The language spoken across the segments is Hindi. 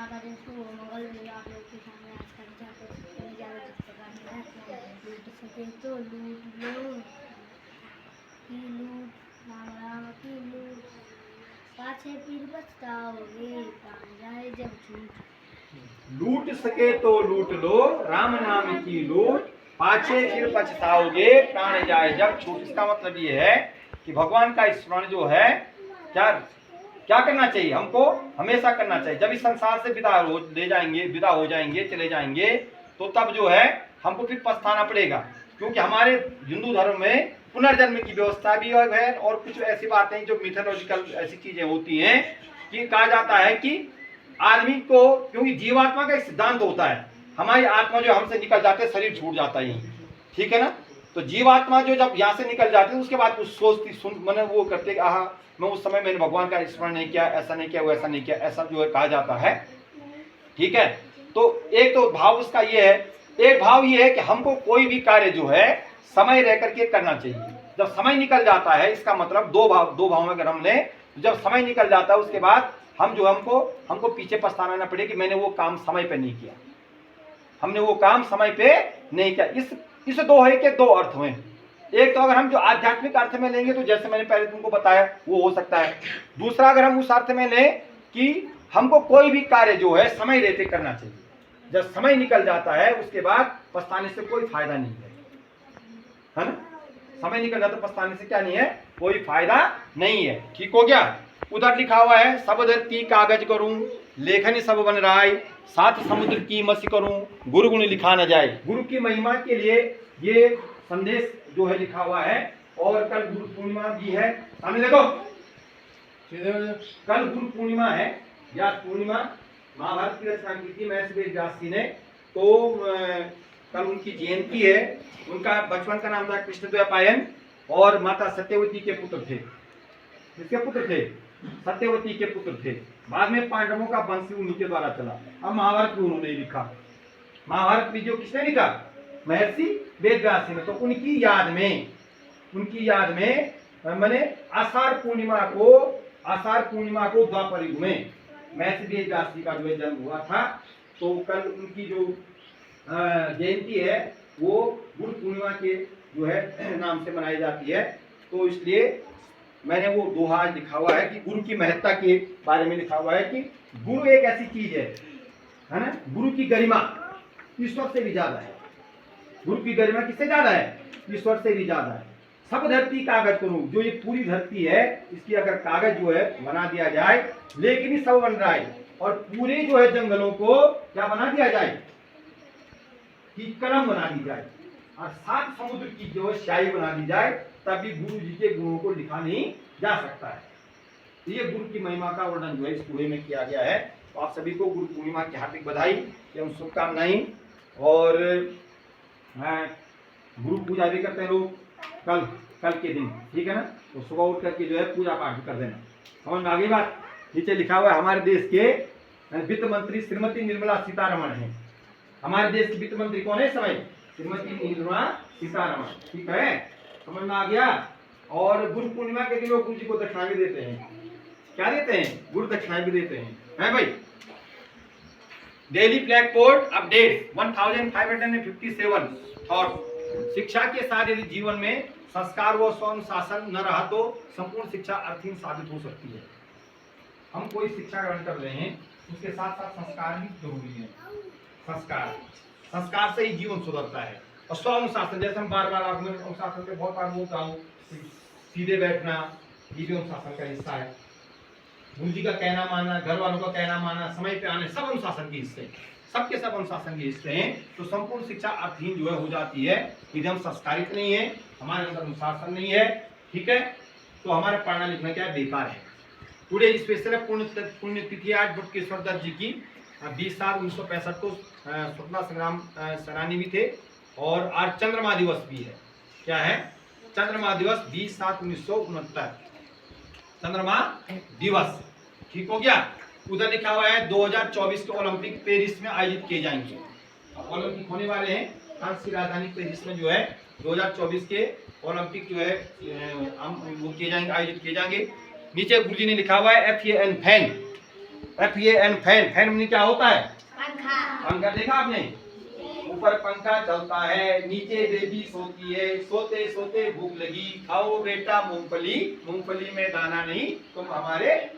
माता दिन शुभ हो, मंगल हो। आप लोग के सामने आज का विचार करने जा रहे हैं। लूट सके तो लूट लो, की लूट, राम राम की लूट, पाछे फिर पछताओगे, प्राण जाए जब छूट। लूट सके तो लूट लो, राम नाम की लूट, पाछे फिर पछताओगे, प्राण जाए जब छूट। इसका मतलब ये है कि भगवान का स्मरण जो है क्या क्या करना चाहिए, हमको हमेशा करना चाहिए। जब इस संसार से विदा हो जाएंगे, चले जाएंगे, तो तब जो है हमको फिर पछताना पड़ेगा। क्योंकि हमारे हिंदू धर्म में पुनर्जन्म की व्यवस्था भी है और कुछ ऐसी बातें जो मिथोलॉजिकल ऐसी चीजें होती हैं कि कहा जाता है कि आदमी को, क्योंकि जीवात्मा का एक सिद्धांत होता है, हमारी आत्मा जो हमसे निकल जाते शरीर छूट जाता है, ठीक है ना। तो जीवात्मा जो जब यहाँ से निकल जाती है उसके बाद कुछ सोचती सुन मैंने वो करते आहा मैं उस समय मैंने भगवान का स्मरण नहीं किया, ऐसा नहीं किया, वैसा नहीं किया, ऐसा जो है कहा जाता है, ठीक है। तो एक तो भाव उसका ये है। एक भाव ये है कि हमको कोई भी कार्य जो है समय रह करके करना चाहिए। जब समय निकल जाता है, इसका मतलब दो भाव में अगर हम लें, जब समय निकल जाता है उसके बाद हम जो हमको पीछे पछताना ना पड़े कि मैंने वो काम समय पे नहीं किया, हमने वो काम समय पे नहीं किया। इस दो है के दो अर्थ हुए। एक तो अगर हम जो आध्यात्मिक अर्थ में लेंगे तो जैसे मैंने पहले तुमको बताया वो हो सकता है। दूसरा अगर हम उस अर्थ में लें कि हमको कोई भी कार्य जो है समय रहते करना चाहिए। जब समय निकल जाता है उसके बाद पछताने से कोई फायदा नहीं है ना। समय निकल जाता है पछताने से क्या नहीं है, कोई फायदा नहीं है। ठीक हो गया। उधर लिखा हुआ है सब धरती कागज करूं, लेखनी सब बन राय, सात समुद्र की मसी करूं, गुरु गुण लिखा न जाए। गुरु की महिमा के लिए ये संदेश जो है लिखा हुआ है। और कल गुरु पूर्णिमा भी है, सामने देखो, कल गुरु पूर्णिमा है, या पूर्णिमा महाभारत की रचना की थी महर्षि वेद व्यास जी ने। तो कल उनकी जयंती है। उनका बचपन का नाम था कृष्णद्वैपायन और माता सत्यवती के पुत्र थे। किसके पुत्र थे? सत्यवती के पुत्र थे। बाद में पांडवों का वंश उन्हीं के द्वारा चला। अब महाभारत भी उन्होंने लिखा। महाभारत भी जो किसने लिखा? महर्षि वेद व्यास ने। तो उनकी याद में मैंने आषाढ़ पूर्णिमा को द्वापर युग में महर्षि वेद व्यास जी का जो जन्म हुआ था। तो कल उनकी जो जयंती है वो गुरु पूर्णिमा के जो है नाम से मनाई जाती है। तो इसलिए मैंने वो दोहा लिखा हुआ है कि गुरु की महत्ता के बारे में लिखा हुआ है कि गुरु एक ऐसी चीज है ना। गुरु की गरिमा ईश्वर से भी ज्यादा है। गुरु की गरिमा किससे ज्यादा है? ईश्वर से भी ज्यादा है। सब धरती कागज करूं, जो ये पूरी धरती है इसकी अगर कागज जो है बना दिया जाए, लेकिन ही सब बन रहा है। और पूरे जो है जंगलों को क्या बना दिया जाए कि कलम बना दी जाए, और सात समुद्र की जो है स्याही बना दी जाए, तभी गुरु जी के गुणों को लिखा नहीं जा सकता है। तो ये गुरु की महिमा का वर्णन जो है इस पूरे में किया गया है। तो आप सभी को गुरु पूर्णिमा की हार्दिक बधाई एवं शुभकामनाएं। और गुरु पूजा भी करते हैं लोग कल के दिन, ठीक है ना। तो सुबह उठ करके जो है पूजा पाठ भी कर देना। समझ में आ गई बात? नीचे लिखा हुआ है हमारे देश के वित्त मंत्री श्रीमती निर्मला सीतारमण है। हमारे देश की वित्त मंत्री कौन है समय? श्रीमती निर्मला सीतारमण। ठीक है, समझ में आ गया। और गुरु पूर्णिमा के दिन लोग गुरु जी को दक्षिणा भी देते हैं। क्या देते हैं? गुरु दक्षिणा भी देते हैं भाई। Daily black board update 1557 thought. शिक्षा के साथ यदि जीवन में संस्कार व स्वनुशासन न रहा तो संपूर्ण शिक्षा अर्थहीन साबित हो सकती है। हम कोई शिक्षा ग्रहण कर रहे हैं, उसके साथ साथ संस्कार भी जरूरी है। संस्कार से ही जीवन सुधरता है। और स्वनुशासन, जैसे हम बार बार अनुशासन पे बहुत बार बोलता हूँ, सीधे बैठना ये भी अनुशासन का हिस्सा है। गुरु जी का कहना मानना, घर वालों का कहना मानना, समय पे आने, सब अनुशासन के हिस्से, सबके सब अनुशासन के हिस्से हैं। तो संपूर्ण शिक्षा अर्थहीन जो है हो जाती है यदि हम संस्कारित नहीं है, हमारे अंदर अनुशासन नहीं है, ठीक है। तो हमारा पढ़ना लिखना क्या है? बेकार है। टुडे स्पेशल पुण्यतिथि आज बटुकेश्वर दत्त जी की 20/7/1965 को स्वतंत्रता संग्राम सेनानी भी थे। और आज चंद्रमा दिवस भी है। क्या है? चंद्रमा दिवस 20/7/1969 चंद्रमा दिवस। ठीक हो गया। उधर लिखा हुआ है 2024 के ओलंपिक पेरिस में आयोजित किए जाएंगे। ओलंपिक होने वाले हैं फ्रांस की राजधानी पेरिस में जो है 2024 के ओलंपिक जो है वो किए जाएंगे, आयोजित किए जाएंगे। नीचे गुरुजी ने लिखा हुआ है FAN fan, FAN, fan. Fan में क्या होता है? पंखा। पंखा देखा आपने? ऊपर पंखा चलता है, नीचे बेबी सोती है, सोते सोते भूख लगी, खाओ बेटा मूंगफली, मूंगफली में दाना नहीं, तुम हमारे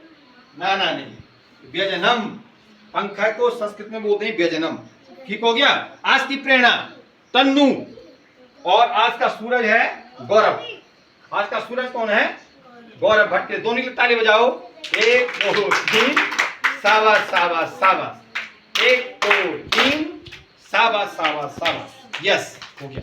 नाना नहीं। व्यजनम, पंखा को संस्कृत में बोलते हैं व्यजनम। ठीक हो गया। आज की प्रेरणा तन्नू, और आज का सूरज है गौरव। आज का सूरज कौन है? गौरव भट्ट। दोनों की ताली बजाओ। 1 2 3 शाबाश शाबाश शाबाश। 1 2 3 शाबाश शाबाश शाबाश। यस, हो गया।